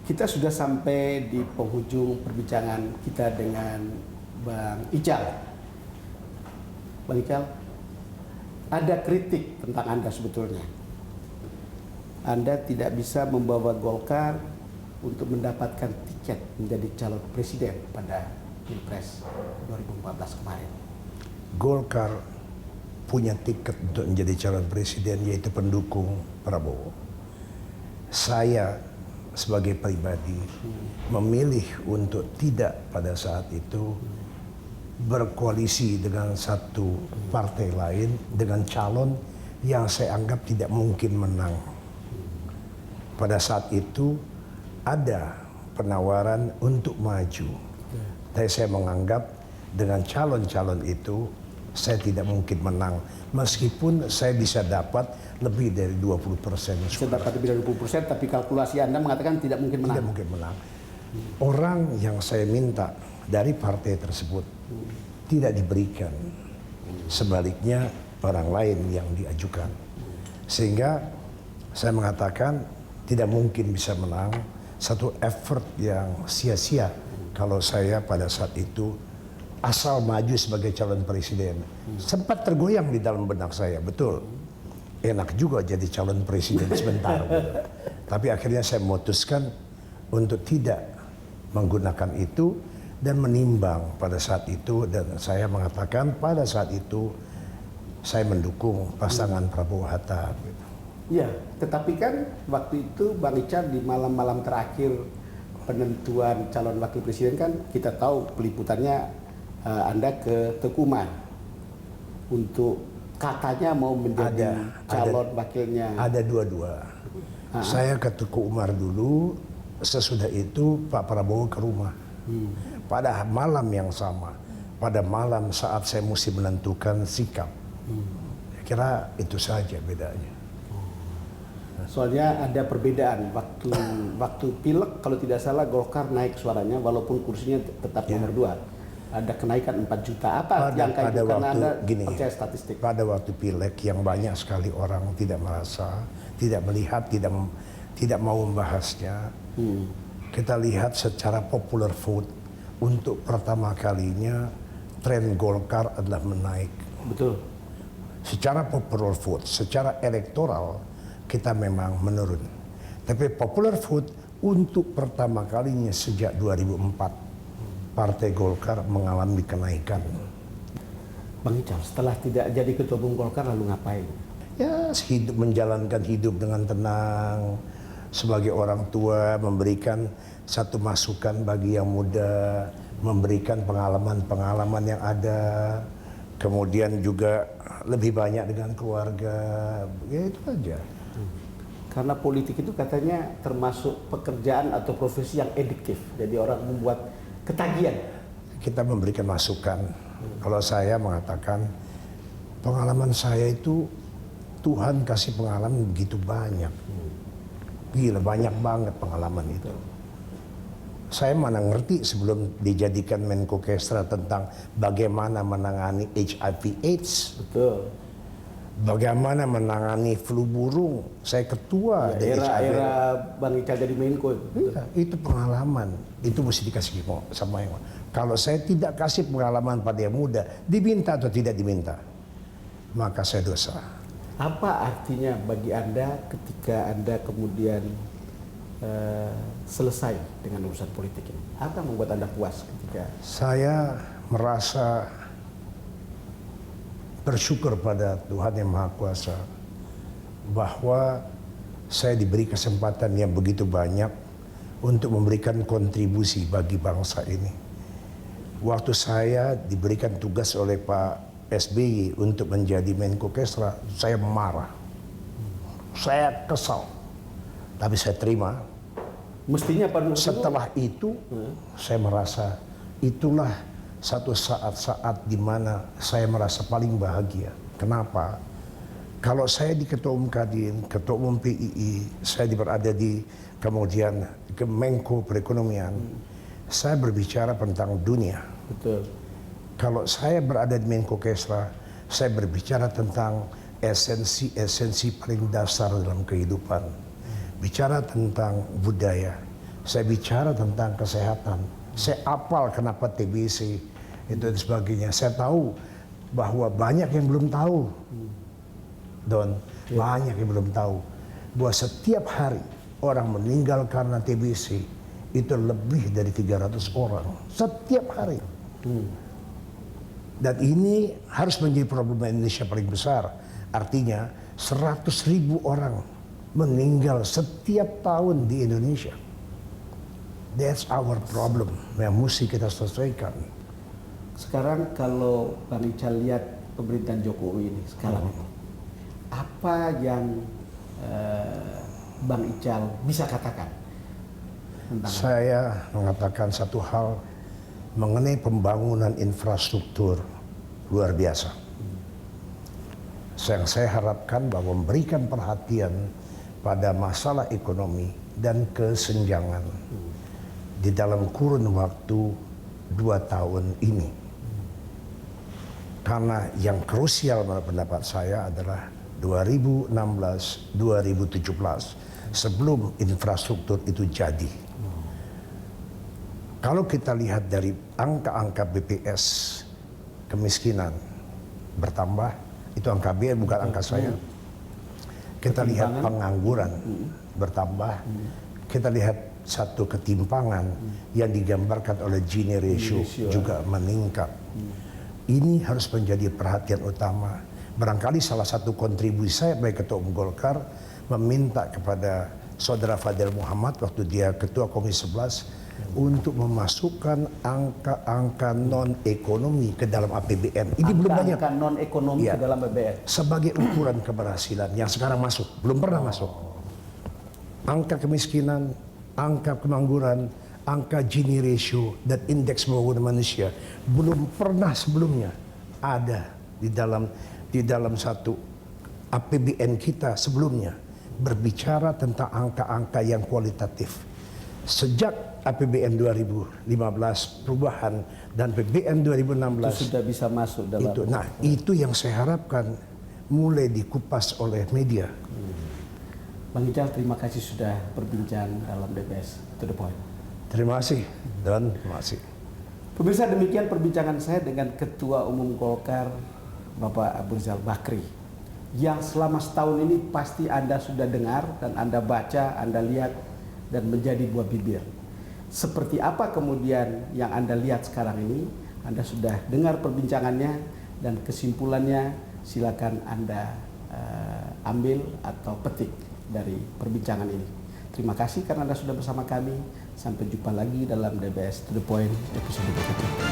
Kita sudah sampai di penghujung perbincangan kita dengan Bang Ical. Bang Ical, ada kritik tentang Anda sebetulnya. Anda tidak bisa membawa Golkar untuk mendapatkan tiket menjadi calon presiden pada Pilpres 2014 kemarin. Golkar punya tiket untuk menjadi calon presiden, yaitu pendukung Prabowo. Saya sebagai pribadi memilih untuk tidak pada saat itu berkoalisi dengan satu partai lain dengan calon yang saya anggap tidak mungkin menang. Pada saat itu ada penawaran untuk maju, tapi saya menganggap dengan calon-calon itu saya tidak mungkin menang, meskipun saya bisa dapat lebih dari 20%. Bisa dapat lebih dari 20%, tapi kalkulasi Anda mengatakan tidak mungkin menang. Tidak mungkin menang. Orang yang saya minta dari partai tersebut tidak diberikan. Sebaliknya orang lain yang diajukan. Sehingga saya mengatakan tidak mungkin bisa menang, satu effort yang sia-sia kalau saya pada saat itu asal maju sebagai calon presiden. Sempat tergoyang di dalam benak saya, betul. Enak juga jadi calon presiden sebentar. Tapi akhirnya saya memutuskan untuk tidak menggunakan itu dan menimbang pada saat itu, dan saya mengatakan pada saat itu saya mendukung pasangan Prabowo Hatta. Ya, tetapi kan waktu itu Bang Ical di malam-malam terakhir penentuan calon wakil presiden kan kita tahu peliputannya Anda ke Tekuman untuk katanya mau menjadi calon wakilnya. Ada dua-dua. Saya ke Teguh Umar dulu, sesudah itu Pak Prabowo ke rumah. Pada malam yang sama, pada malam saat saya mesti menentukan sikap. Saya kira itu saja bedanya. Soalnya ada perbedaan waktu pilek, kalau tidak salah Golkar naik suaranya walaupun kursinya tetap nomor 2. Ada kenaikan 4 juta. Apa yang kayak itu? Karena Anda percaya statistik. Pada waktu pileg yang banyak sekali orang tidak merasa, tidak melihat, tidak mau membahasnya. Kita lihat secara popular vote, untuk pertama kalinya tren Golkar adalah menaik. Betul. Secara popular vote, secara elektoral kita memang menurun. Tapi popular vote untuk pertama kalinya sejak 2004 Partai Golkar mengalami kenaikan. Bang Ical, setelah tidak jadi ketua umum Golkar lalu ngapain? Ya, menjalankan hidup dengan tenang, sebagai orang tua, memberikan satu masukan bagi yang muda, memberikan pengalaman-pengalaman yang ada, kemudian juga lebih banyak dengan keluarga, ya itu aja. Karena politik itu katanya termasuk pekerjaan atau profesi yang ediktif, jadi orang membuat ketagihan. Kita memberikan masukan. Kalau saya mengatakan pengalaman saya itu Tuhan kasih pengalaman begitu banyak. Gila, banyak banget pengalaman itu. Saya mana ngerti sebelum dijadikan Menko Kesra tentang bagaimana menangani HIV/AIDS. Betul. Bagaimana menangani flu burung. Saya ketua ya, era Bang Ical jadi Menko. Iya, itu pengalaman. Itu mesti dikasih sama yang. Kalau saya tidak kasih pengalaman pada yang muda, diminta atau tidak diminta, maka saya dosa. Apa artinya bagi Anda ketika Anda kemudian selesai dengan urusan politik ini? Apa yang membuat Anda puas ketika? Saya merasa bersyukur pada Tuhan Yang Maha Kuasa bahwa saya diberi kesempatan yang begitu banyak untuk memberikan kontribusi bagi bangsa ini. Waktu saya diberikan tugas oleh Pak SBY untuk menjadi Menko Kesra, saya marah, saya kesal, tapi saya terima. Mestinya pada setelah itu saya merasa itulah satu saat-saat di mana saya merasa paling bahagia. Kenapa? Kalau saya di Ketua Umum Kadin, Ketua Umum PII, saya berada di kemudian ke Menko Perekonomian, saya berbicara tentang dunia. Betul. Kalau saya berada di Menko Kesra, saya berbicara tentang esensi paling dasar dalam kehidupan. Bicara tentang budaya. saya bicara tentang kesehatan. Saya apal kenapa TBC itu dan sebagainya. Saya tahu bahwa banyak yang belum tahu, Don, banyak yang belum tahu bahwa setiap hari orang meninggal karena TBC itu lebih dari 300 orang setiap hari. Dan ini harus menjadi problem Indonesia paling besar. Artinya 100.000 orang meninggal setiap tahun di Indonesia. That's our problem yang mesti kita selesaikan. Sekarang kalau Bang Ical lihat pemerintahan Jokowi ini sekarang ini, apa yang Bang Ical bisa katakan tentang Saya mengatakan satu hal mengenai pembangunan infrastruktur luar biasa. Yang saya harapkan bahwa memberikan perhatian pada masalah ekonomi dan kesenjangan di dalam kurun waktu 2 tahun ini. Karena yang krusial menurut pendapat saya adalah 2016-2017 sebelum infrastruktur itu jadi. Kalau kita lihat dari angka-angka BPS, kemiskinan bertambah, itu angka B bukan angka saya. Kita lihat pengangguran bertambah, kita lihat satu ketimpangan yang digambarkan oleh Gini ratio juga meningkat. Ini harus menjadi perhatian utama. Barangkali salah satu kontribusi saya sebagai Ketua Umum Golkar meminta kepada Saudara Fadil Muhammad waktu dia Ketua Komisi 11 untuk memasukkan angka-angka non-ekonomi ke dalam APBN. Ini belum banyak. Angka non-ekonomi ke dalam APBN. Sebagai ukuran keberhasilan yang sekarang masuk, belum pernah masuk. Angka kemiskinan, angka pengangguran, angka Gini ratio, dan indeks pembangunan manusia belum pernah sebelumnya ada di dalam satu APBN kita sebelumnya berbicara tentang angka-angka yang kualitatif. Sejak APBN 2015 perubahan dan APBN 2016 itu sudah bisa masuk dalam itu. Nah, itu yang saya harapkan mulai dikupas oleh media. Bang Ical, terima kasih sudah berbincang dalam DBS To The Point. Terima kasih dan terima kasih. Pemirsa, demikian perbincangan saya dengan Ketua Umum Golkar Bapak Abu Rizal Bakri, yang selama setahun ini pasti Anda sudah dengar dan Anda baca, Anda lihat dan menjadi buah bibir. Seperti apa kemudian yang Anda lihat sekarang ini, Anda sudah dengar perbincangannya dan kesimpulannya silakan Anda ambil atau petik dari perbincangan ini. Terima kasih karena Anda sudah bersama kami. Sampai jumpa lagi dalam DBS To The Point episode berikutnya.